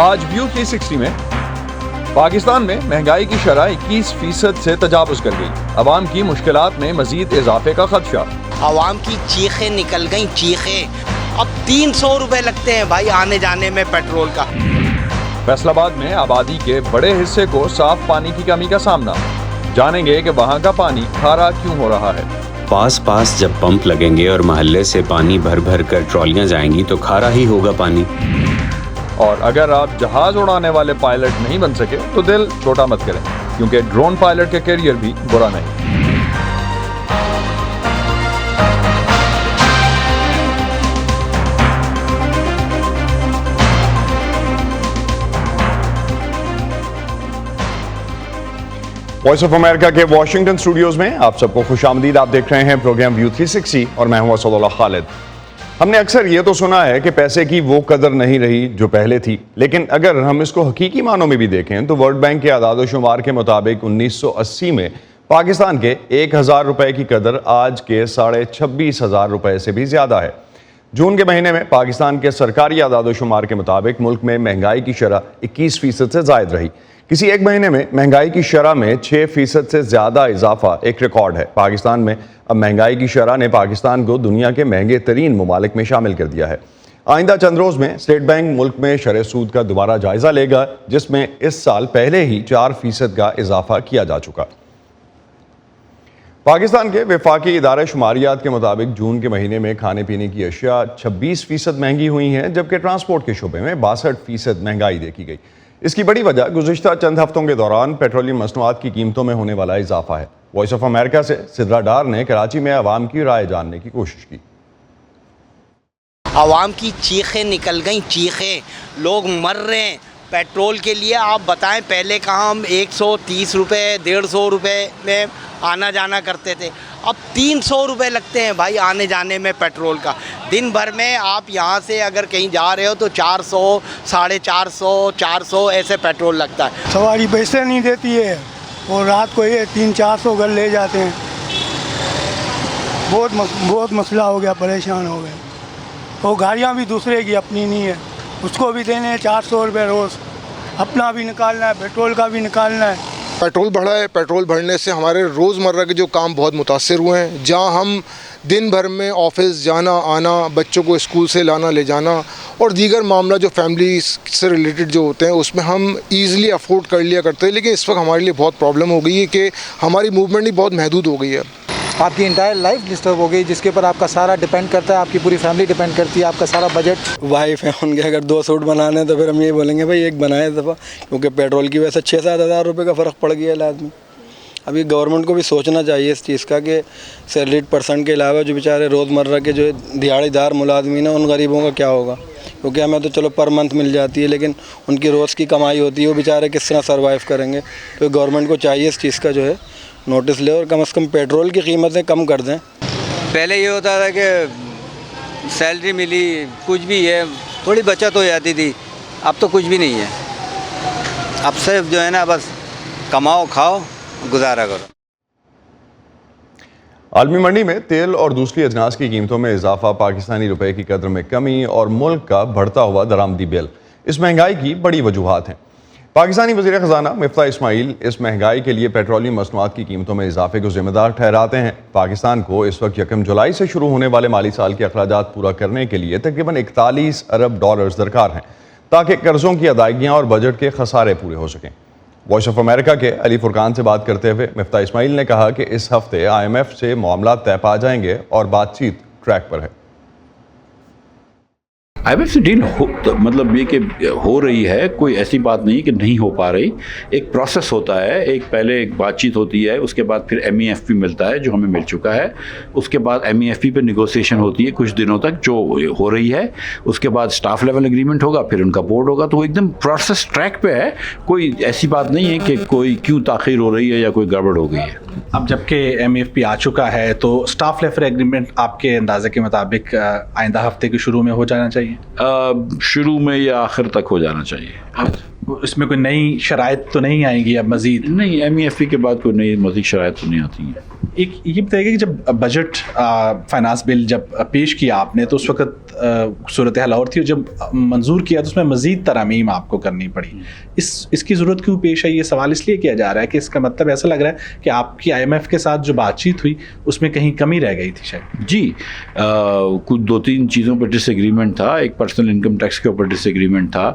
آج ویو 360 میں پاکستان میں مہنگائی کی شرح 21% سے تجاوز کر گئی. عوام کی مشکلات میں مزید اضافے کا خدشہ. عوام کی چیخیں نکل گئیں چیخیں. اب 300 روپے لگتے ہیں بھائی آنے جانے میں پیٹرول کا. فیصل آباد میں آبادی کے بڑے حصے کو صاف پانی کی کمی کا سامنا. جانیں گے کہ وہاں کا پانی کھارا کیوں ہو رہا ہے. پاس جب پمپ لگیں گے اور محلے سے پانی بھر کر ٹرالیاں جائیں گی تو کھارا ہی ہوگا پانی. اور اگر آپ جہاز اڑانے والے پائلٹ نہیں بن سکے تو دل چھوٹا مت کریں، کیونکہ ڈرون پائلٹ کا کیریئر بھی برا نہیں. وائس آف امریکہ کے واشنگٹن اسٹوڈیوز میں آپ سب کو خوش آمدید. آپ دیکھ رہے ہیں پروگرام ویو 360 اور میں ہوں اسد اللہ خالد. ہم نے اکثر یہ تو سنا ہے کہ پیسے کی وہ قدر نہیں رہی جو پہلے تھی، لیکن اگر ہم اس کو حقیقی معنوں میں بھی دیکھیں تو ورلڈ بینک کے اعداد و شمار کے مطابق 1980 میں پاکستان کے 1000 روپے کی قدر آج کے 26,500 روپے سے بھی زیادہ ہے. جون کے مہینے میں پاکستان کے سرکاری اعداد و شمار کے مطابق ملک میں مہنگائی کی شرح 21% سے زائد رہی. کسی ایک مہینے میں مہنگائی کی شرح میں 6% سے زیادہ اضافہ ایک ریکارڈ ہے. پاکستان میں اب مہنگائی کی شرح نے پاکستان کو دنیا کے مہنگے ترین ممالک میں شامل کر دیا ہے. آئندہ چند روز میں اسٹیٹ بینک ملک میں شرح سود کا دوبارہ جائزہ لے گا، جس میں اس سال پہلے ہی 4% کا اضافہ کیا جا چکا. پاکستان کے وفاقی ادارہ شماریات کے مطابق جون کے مہینے میں کھانے پینے کی اشیاء 26% مہنگی ہوئی ہیں، جبکہ ٹرانسپورٹ کے شعبے میں 62% مہنگائی دیکھی گئی. اس کی بڑی وجہ گزشتہ چند ہفتوں کے دوران پیٹرولیم مصنوعات کی قیمتوں میں ہونے والا اضافہ ہے. وائس آف امریکہ سے سدرا ڈار نے کراچی میں عوام کی رائے جاننے کی کوشش کی. عوام کی چیخیں نکل گئیں چیخیں. لوگ مر رہے ہیں پیٹرول کے لیے. آپ بتائیں پہلے کہاں ہم 130 روپے 150 روپے میں آنا جانا کرتے تھے، اب 300 روپے لگتے ہیں بھائی آنے جانے میں پیٹرول کا. دن بھر میں آپ یہاں سے اگر کہیں جا رہے ہو تو 400 450 400 ایسے پیٹرول لگتا ہے. سواری پیسے نہیں دیتی ہے اور رات کو یہ 300-400 گھر لے جاتے ہیں. بہت مسئلہ ہو گیا، پریشان ہو گئے. وہ گاڑیاں بھی دوسرے کی اپنی نہیں ہے، اس کو بھی دینے ہیں 400 روپے روز. اپنا بھی نکالنا ہے، پیٹرول کا بھی نکالنا ہے. پیٹرول بڑھا ہے. پیٹرول بڑھنے سے ہمارے روزمرہ کے جو کام بہت متاثر ہوئے ہیں. جہاں ہم دن بھر میں آفس جانا آنا، بچوں کو اسکول سے لانا لے جانا اور دیگر معاملہ جو فیملی سے ریلیٹڈ جو ہوتے ہیں اس میں ہم ایزیلی افورڈ کر لیا کرتے ہیں، لیکن اس وقت ہمارے لیے بہت پرابلم ہو گئی ہے کہ ہماری موومنٹ ہی بہت محدود ہو گئی ہے. آپ کی انٹائر لائف ڈسٹرب ہو گئی، جس کے اوپر آپ کا سارا ڈیپینڈ کرتا ہے، آپ کی پوری فیملی ڈیپینڈ کرتی ہے، آپ کا سارا بجٹ. وائف ہے ان کے اگر 2 سوٹ بنانے ہیں تو پھر ہم یہ بولیں گے بھائی ایک بنائے دفعہ، کیونکہ پیٹرول کی وجہ سے 6-7 ہزار روپے کا فرق پڑ گیا ہے لازمی. ابھی گورنمنٹ کو بھی سوچنا چاہیے اس چیز کا کہ سیلریڈ پرسن کے علاوہ جو بیچارے روزمرہ کے جو دیہڑی دار ملازمین ہیں ان غریبوں کا کیا ہوگا. کیونکہ ہمیں تو چلو پر منتھ مل جاتی ہے، لیکن ان کی روز کی کمائی ہوتی ہے، وہ بیچارے کس طرح سروائیو کریں گے. تو گورنمنٹ کو چاہیے اس چیز کا جو ہے نوٹس لے اور کم از کم پیٹرول کی قیمتیں کم کر دیں. پہلے یہ ہوتا تھا کہ سیلری ملی کچھ بھی ہے تھوڑی بچت ہو جاتی تھی، اب تو کچھ بھی نہیں ہے. اب صرف جو ہے نا بس کماؤ کھاؤ گزارا کرو. عالمی منڈی میں تیل اور دوسری اجناس کی قیمتوں میں اضافہ، پاکستانی روپے کی قدر میں کمی اور ملک کا بڑھتا ہوا درآمدی بل اس مہنگائی کی بڑی وجوہات ہیں. پاکستانی وزیر خزانہ مفتاح اسماعیل اس مہنگائی کے لیے پیٹرولیم مصنوعات کی قیمتوں میں اضافے کو ذمہ دار ٹھہراتے ہیں. پاکستان کو اس وقت 1 جولائی سے شروع ہونے والے مالی سال کے اخراجات پورا کرنے کے لیے تقریباً 41 ارب ڈالرز درکار ہیں تاکہ قرضوں کی ادائیگیاں اور بجٹ کے خسارے پورے ہو سکیں. وائس آف امریکہ کے علی فرقان سے بات کرتے ہوئے مفتاح اسماعیل نے کہا کہ اس ہفتے IMF سے معاملات طے پا جائیں گے اور بات چیت ٹریک پر ہے. IMF سے ڈیل مطلب یہ کہ ہو رہی ہے، کوئی ایسی بات نہیں کہ نہیں ہو پا رہی. ایک پروسیس ہوتا ہے، پہلے ایک بات چیت ہوتی ہے، اس کے بعد پھر MEFP ملتا ہے جو ہمیں مل چکا ہے. اس کے بعد MEFP پہ نیگوسیشن ہوتی ہے کچھ دنوں تک جو ہو رہی ہے. اس کے بعد اسٹاف لیول اگریمنٹ ہوگا، پھر ان کا بورڈ ہوگا. تو وہ ایک دم پروسیس ٹریک پہ ہے، کوئی ایسی بات نہیں ہے کہ کوئی کیوں تاخیر ہو رہی ہے یا کوئی گڑبڑ ہو گئی ہے. اب جبکہ MEFP آ چکا ہے تو اسٹاف لیول اگریمنٹ آپ کے اندازے کے مطابق آئندہ ہفتے کے شروع میں ہو جانا چاہیے؟ شروع میں یا آخر تک ہو جانا چاہیے. اس میں کوئی نئی شرائط تو نہیں آئیں گی اب مزید؟ نہیں, MEFP کے بعد کوئی نئی مزید شرائط تو نہیں آتی ہیں. ایک یہ بتائیے کہ جب بجٹ فائنانس بل جب پیش کیا آپ نے تو اس وقت صورتحال اور تھی, اور جب منظور کیا تو اس میں مزید ترامیم آپ کو کرنی پڑی. اس کی ضرورت کیوں پیش آئی؟ یہ سوال اس لیے کیا جا رہا ہے کہ اس کا مطلب ایسا لگ رہا ہے کہ آپ کی IMF کے ساتھ جو بات چیت ہوئی اس میں کہیں کمی رہ گئی تھی شاید. جی, کچھ 2-3 چیزوں پر ڈس ایگریمنٹ تھا. ایک پرسنل انکم ٹیکس کے اوپر ڈس ایگریمنٹ تھا.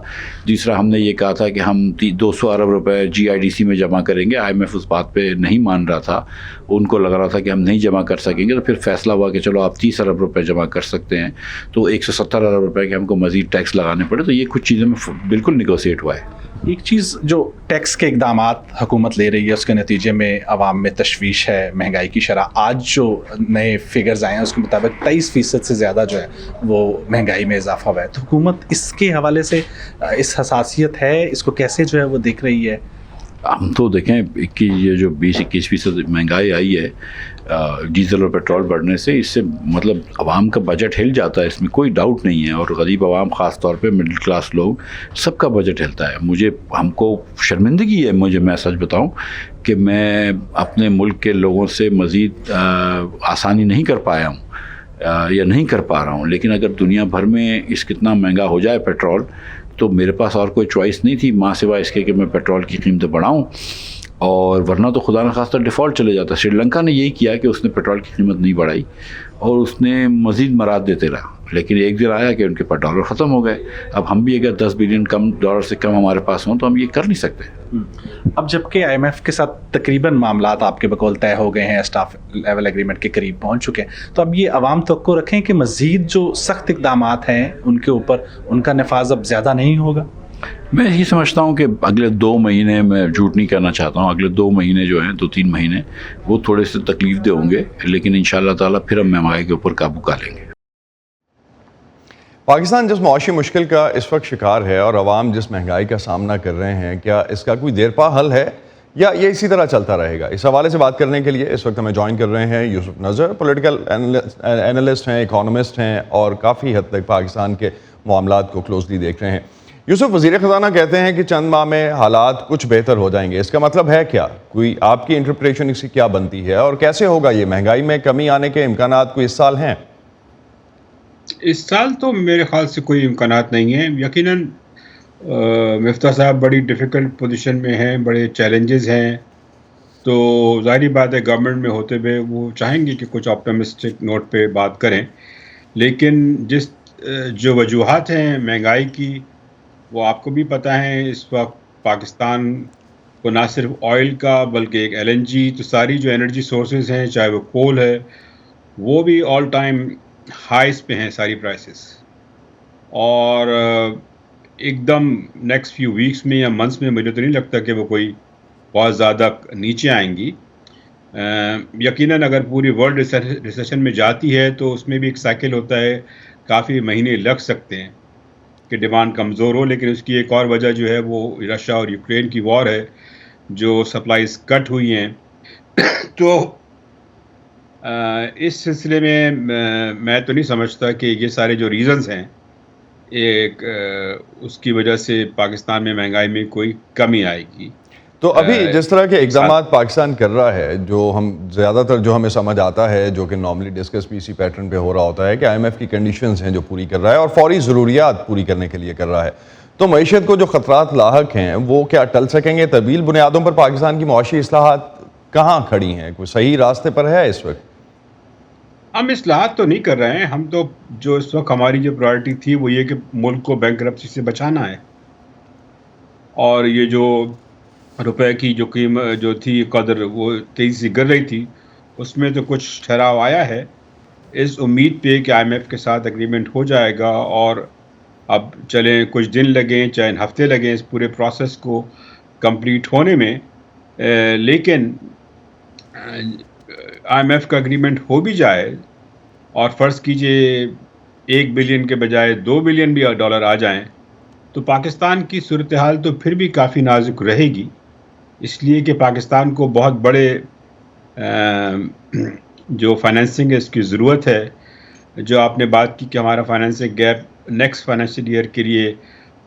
دوسرا ہم نے یہ کہا تھا کہ ہم 200 ارب روپے GIDC میں جمع کریں گے. IMF اس بات پہ نہیں مان رہا تھا, ان کو لگ رہا تھا کہ ہم نہیں جمع کر سکیں گے. تو پھر فیصلہ ہوا کہ چلو آپ 30 ارب روپے جمع کر سکتے ہیں. تو 170 ارب روپے کے ہم کو مزید ٹیکس لگانے پڑے. تو یہ کچھ چیزوں میں بالکل نیگوشیٹ ہوا ہے. ایک چیز جو ٹیکس کے اقدامات حکومت لے رہی ہے اس کے نتیجے میں عوام میں تشویش ہے. مہنگائی کی شرح آج جو نئے فگرز آئے ہیں اس کے مطابق 23% سے زیادہ جو ہے وہ مہنگائی میں اضافہ ہوا ہے. تو حکومت اس کے حوالے سے اس حساسیت ہے, اس کو کیسے جو ہے وہ دیکھ رہی ہے؟ ہم تو دیکھیں کہ یہ جو 20-21% مہنگائی آئی ہے ڈیزل اور پیٹرول بڑھنے سے, اس سے مطلب عوام کا بجٹ ہل جاتا ہے, اس میں کوئی ڈاؤٹ نہیں ہے. اور غریب عوام, خاص طور پہ مڈل کلاس لوگ, سب کا بجٹ ہلتا ہے. ہم کو شرمندگی ہے, میں سچ بتاؤں کہ میں اپنے ملک کے لوگوں سے مزید آسانی نہیں کر پایا ہوں یا نہیں کر پا رہا ہوں. لیکن اگر دنیا بھر میں کتنا مہنگا ہو جائے پیٹرول, تو میرے پاس اور کوئی چوائس نہیں تھی ماں سوائے اس کے کہ میں پیٹرول کی قیمتیں بڑھاؤں, اور ورنہ تو خدا نخواستہ ڈیفالٹ چلے جاتا. سری لنکا نے یہی کیا کہ اس نے پیٹرول کی قیمت نہیں بڑھائی اور اس نے مزید مراد دیتے رہا. لیکن ایک دن آیا کہ ان کے پاس ڈالر ختم ہو گئے. اب ہم بھی اگر 10 بلین ڈالر سے کم ہمارے پاس ہوں تو ہم یہ کر نہیں سکتے. اب جب کہ IMF کے ساتھ تقریباً معاملات آپ کے بقول طے ہو گئے ہیں, اسٹاف لیول ایگریمنٹ کے قریب پہنچ چکے ہیں, تو اب یہ عوام توقع رکھیں کہ مزید جو سخت اقدامات ہیں ان کے اوپر ان کا نفاذ اب زیادہ نہیں ہوگا؟ میں یہی سمجھتا ہوں کہ اگلے 2 مہینے, میں جھوٹ نہیں کہنا چاہتا ہوں, اگلے 2 مہینے جو ہیں 2-3 مہینے وہ تھوڑے سے تکلیف دہ ہوں گے, لیکن انشاءاللہ تعالیٰ پھر ہم مہنگائی کے اوپر قابو پا لیں گے. پاکستان جس معاشی مشکل کا اس وقت شکار ہے اور عوام جس مہنگائی کا سامنا کر رہے ہیں, کیا اس کا کوئی دیرپا حل ہے یا یہ اسی طرح چلتا رہے گا؟ اس حوالے سے بات کرنے کے لیے اس وقت ہمیں جوائن کر رہے ہیں یوسف نظر, پولیٹیکل اینالسٹ ہیں, اکانومسٹ ہیں اور کافی حد تک پاکستان کے معاملات کو کلوزلی دیکھ رہے ہیں. یوسف, وزیر خزانہ کہتے ہیں کہ چند ماہ میں حالات کچھ بہتر ہو جائیں گے. اس کا مطلب ہے کیا؟ کوئی آپ کی انٹرپریٹیشن اس کی کیا بنتی ہے اور کیسے ہوگا یہ؟ مہنگائی میں کمی آنے کے امکانات کوئی اس سال ہیں؟ اس سال تو میرے خیال سے کوئی امکانات نہیں ہیں. یقیناً مفتاح صاحب بڑی ڈیفیکلٹ پوزیشن میں ہیں, بڑے چیلنجز ہیں, تو ظاہری بات ہے گورنمنٹ میں ہوتے ہوئے وہ چاہیں گے کہ کچھ آپٹمسٹک نوٹ پہ بات کریں. لیکن جو وجوہات ہیں مہنگائی کی وہ آپ کو بھی پتہ ہیں. اس وقت پاکستان کو نہ صرف آئل کا بلکہ ایک LNG, تو ساری جو انرجی سورسز ہیں, چاہے وہ کول ہے, وہ بھی آل ٹائم ہائیز پہ ہیں ساری پرائسز, اور ایک دم نیکسٹ فیو ویکس میں یا منتھس میں مجھے تو نہیں لگتا کہ وہ کوئی بہت زیادہ نیچے آئیں گی. یقیناً اگر پوری ورلڈ ریسیشن میں جاتی ہے تو اس میں بھی ایک سائیکل ہوتا ہے, کافی مہینے لگ سکتے ہیں کہ ڈیمانڈ کمزور ہو. لیکن اس کی ایک اور وجہ جو ہے وہ رشیا اور یوکرین کی وار ہے, جو سپلائیز کٹ ہوئی ہیں. تو اس سلسلے میں تو نہیں سمجھتا کہ یہ سارے جو ریزنز ہیں ایک اس کی وجہ سے پاکستان میں مہنگائی میں کوئی کمی آئے گی. تو ابھی جس طرح کے اقدامات پاکستان کر رہا ہے, جو ہم زیادہ تر جو ہمیں سمجھ آتا ہے, جو کہ نارملی ڈسکس PC پیٹرن پہ ہو رہا ہوتا ہے کہ IMF کی کنڈیشنز ہیں جو پوری کر رہا ہے اور فوری ضروریات پوری کرنے کے لیے کر رہا ہے, تو معیشت کو جو خطرات لاحق ہیں وہ کیا ٹل سکیں گے؟ طویل بنیادوں پر پاکستان کی معاشی اصلاحات کہاں کھڑی ہیں؟ کوئی صحیح راستے پر ہے اس وقت؟ ہم اصلاحات تو نہیں کر رہے ہیں. ہم تو جو اس وقت ہماری جو پرائرٹی تھی وہ یہ کہ ملک کو بینکرپسی سے بچانا ہے, اور یہ جو روپے کی جو قیمت جو تھی قدر وہ تیزی سے گر رہی تھی, اس میں تو کچھ ٹھہراؤ آیا ہے. اس امید پہ کہ IMF کے ساتھ اگریمنٹ ہو جائے گا, اور اب چلیں کچھ دن لگیں چاہے ہفتے لگیں اس پورے پروسیس کو کمپلیٹ ہونے میں, لیکن IMF کا اگریمنٹ ہو بھی جائے اور فرض کیجئے 1 بلین کے بجائے 2 بلین بھی ڈالر آ جائیں, تو پاکستان کی صورتحال تو پھر بھی کافی نازک رہے گی. اس لیے کہ پاکستان کو بہت بڑے جو فائنینسنگ ہے اس کی ضرورت ہے. جو آپ نے بات کی کہ ہمارا financing gap next financial year کے لیے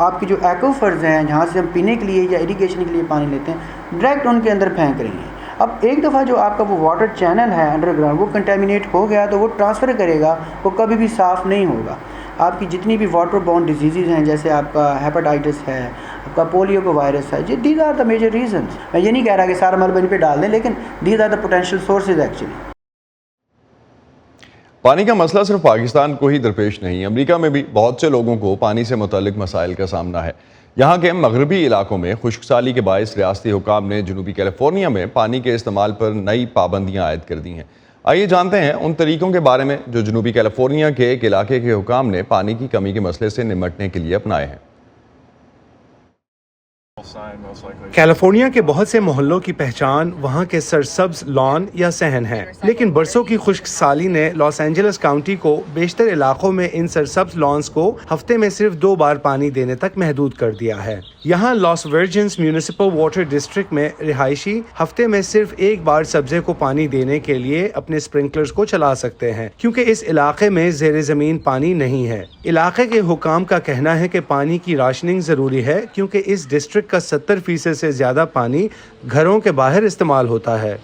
آپ کی جو ایکوفرز ہیں جہاں سے ہم پینے کے لیے یا اریگیشن کے لیے پانی لیتے ہیں ڈائریکٹ ان کے اندر پھینک رہی ہیں. اب ایک دفعہ جو آپ کا وہ واٹر چینل ہے انڈر گراؤنڈ وہ کنٹامینیٹ ہو گیا تو وہ ٹرانسفر کرے گا, وہ کبھی بھی صاف نہیں ہوگا. آپ کی جتنی بھی واٹر باؤنڈ ڈیزیزز ہیں جیسے آپ کا ہیپاٹائٹس ہے, آپ کا پولیو کا وائرس ہے, these are the major reasons. میں یہ نہیں کہہ رہا کہ سارا ملبہ ان پہ ڈال دیں, لیکن these are the potential sources actually. پانی کا مسئلہ صرف پاکستان کو ہی درپیش نہیں, امریکہ میں بھی بہت سے لوگوں کو پانی سے متعلق مسائل کا سامنا ہے. یہاں کے مغربی علاقوں میں خشک سالی کے باعث ریاستی حکام نے جنوبی کیلیفورنیا میں پانی کے استعمال پر نئی پابندیاں عائد کر دی ہیں. آئیے جانتے ہیں ان طریقوں کے بارے میں جو جنوبی کیلیفورنیا کے ایک علاقے کے حکام نے پانی کی کمی کے مسئلے سے نمٹنے کے لیے اپنائے ہیں. کیلیفورنیا کے بہت سے محلوں کی پہچان وہاں کے سرسبز لان یا صحن ہے, لیکن برسوں کی خشک سالی نے لاس اینجلس کاؤنٹی کو بیشتر علاقوں میں ان سرسبز لانز کو ہفتے میں صرف 2 بار پانی دینے تک محدود کر دیا ہے. یہاں لاس ورجنز میونسپل واٹر ڈسٹرکٹ میں رہائشی ہفتے میں صرف 1 بار سبزے کو پانی دینے کے لیے اپنے اسپرنکلرز کو چلا سکتے ہیں کیونکہ اس علاقے میں زیر زمین پانی نہیں ہے. علاقے کے حکام کا کہنا ہے کہ پانی کی راشننگ ضروری ہے کیونکہ اس ڈسٹرکٹ کا 70% سے زیادہ پانی گھروں کے باہر استعمال ہوتا ہے.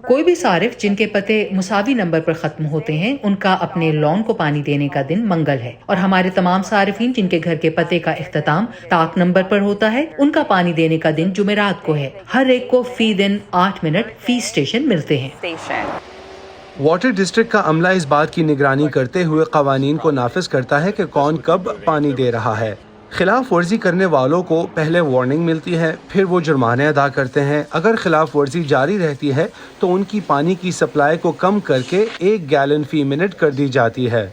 کوئی بھی صارف جن کے پتے مساوی نمبر پر ختم ہوتے ہیں ان کا اپنے لان کو پانی دینے کا دن منگل ہے, اور ہمارے تمام صارفین جن کے گھر کے پتے کا اختتام طاق نمبر پر ہوتا ہے ان کا پانی دینے کا دن جمعرات کو ہے. ہر ایک کو فی دن 8 منٹ فی اسٹیشن ملتے ہیں. واٹر ڈسٹرکٹ کا عملہ اس بات کی نگرانی کرتے ہوئے قوانین کو نافذ کرتا ہے کہ کون کب پانی دے رہا ہے. خلاف ورزی کرنے والوں کو پہلے وارننگ ملتی ہے, پھر وہ جرمانے ادا کرتے ہیں. اگر خلاف ورزی جاری رہتی ہے تو ان کی پانی کی سپلائی کو کم کر کے 1 گیلن فی منٹ کر دی جاتی ہے.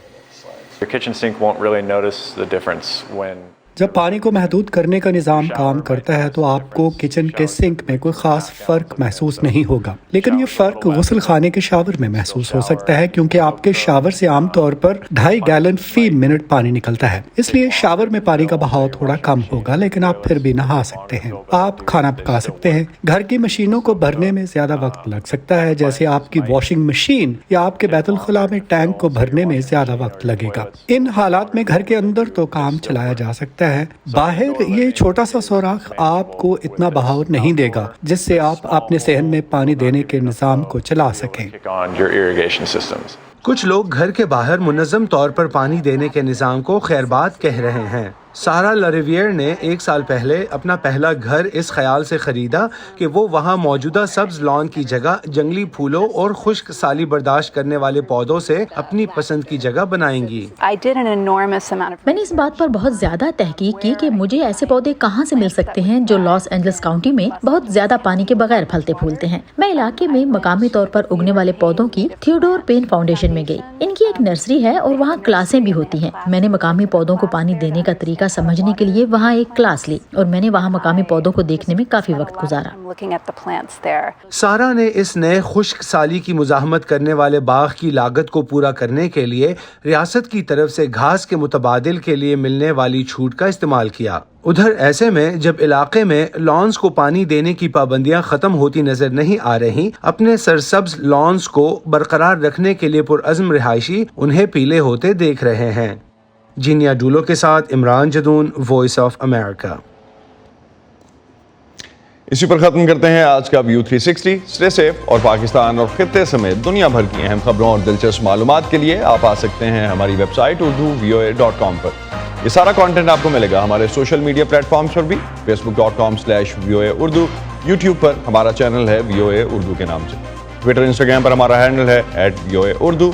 جب پانی کو محدود کرنے کا نظام کام کرتا ہے تو آپ کو کچن کے سنک میں کوئی خاص فرق محسوس نہیں ہوگا, لیکن یہ فرق غسل خانے کے شاور میں محسوس ہو سکتا ہے کیونکہ آپ کے شاور سے عام طور پر 2.5 گیلن فی منٹ پانی نکلتا ہے. اس لیے شاور میں پانی کا بہاؤ تھوڑا کم ہوگا, لیکن آپ پھر بھی نہا سکتے ہیں, آپ کھانا پکا سکتے ہیں. گھر کی مشینوں کو بھرنے میں زیادہ وقت لگ سکتا ہے, جیسے آپ کی واشنگ مشین یا آپ کے بیت الخلاء میں ٹینک کو بھرنے میں زیادہ وقت لگے گا. ان حالات میں گھر کے اندر تو کام چلایا جا سکتا ہے, باہر یہ چھوٹا سا سوراخ آپ کو اتنا بہاؤ نہیں دے گا جس سے آپ اپنے صحن میں پانی دینے کے نظام کو چلا سکیں. کچھ لوگ گھر کے باہر منظم طور پر پانی دینے کے نظام کو خیر بات کہہ رہے ہیں. سارا لریویر نے 1 سال پہلے اپنا پہلا گھر اس خیال سے خریدا کہ وہ وہاں موجودہ سبز لان کی جگہ جنگلی پھولوں اور خشک سالی برداشت کرنے والے پودوں سے اپنی پسند کی جگہ بنائیں گی. میں نے اس بات پر بہت زیادہ تحقیق کی کہ مجھے ایسے پودے کہاں سے مل سکتے ہیں جو لاس اینجلس کاؤنٹی میں بہت زیادہ پانی کے بغیر پھلتے پھولتے ہیں. میں علاقے میں مقامی طور پر اگنے والے پودوں کی تھیوڈور پین فاؤنڈیشن میں گئی. ان کی ایک نرسری ہے اور وہاں کلاسیں بھی ہوتی ہیں. میں نے مقامی پودوں کو پانی دینے کا طریقہ سمجھنے کے لیے وہاں ایک کلاس لی اور میں نے وہاں مقامی پودوں کو دیکھنے میں کافی وقت گزارا. سارا نے اس نئے خشک سالی کی مزاحمت کرنے والے باغ کی لاگت کو پورا کرنے کے لیے ریاست کی طرف سے گھاس کے متبادل کے لیے ملنے والی چھوٹ کا استعمال کیا. ادھر ایسے میں جب علاقے میں لانز کو پانی دینے کی پابندیاں ختم ہوتی نظر نہیں آ رہی, اپنے سرسبز لانز کو برقرار رکھنے کے لیے پرعزم رہائشی انہیں پیلے ہوتے دیکھ رہے ہیں. جینیا ڈولو کے ساتھ Imran Jadoon, voice of America. اسی پر ختم کرتے ہیں آج کا ویو 360. اسٹے سیف اور پاکستان اور خطے سمیت دنیا بھر کی اہم خبروں اور دلچسپ معلومات کے لیے آپ آ سکتے ہیں ہماری ویب سائٹ urdu.voa.com پر. یہ سارا کانٹینٹ آپ کو ملے گا ہمارے سوشل میڈیا پلیٹ فارمز پر بھی, facebook.com/VOA Urdu, یوٹیوب پر ہمارا چینل ہے VOA Urdu کے نام سے, ٹویٹر انسٹاگرام پر ہمارا ہینڈل ہے @VOA Urdu.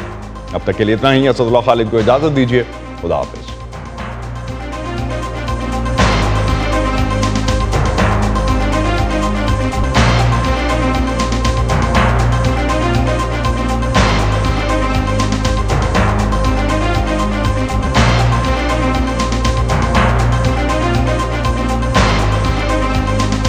اب تک کے لیے اتنا ہی. اسد اللہ خالد کو اجازت دیجیے. خدا حافظ.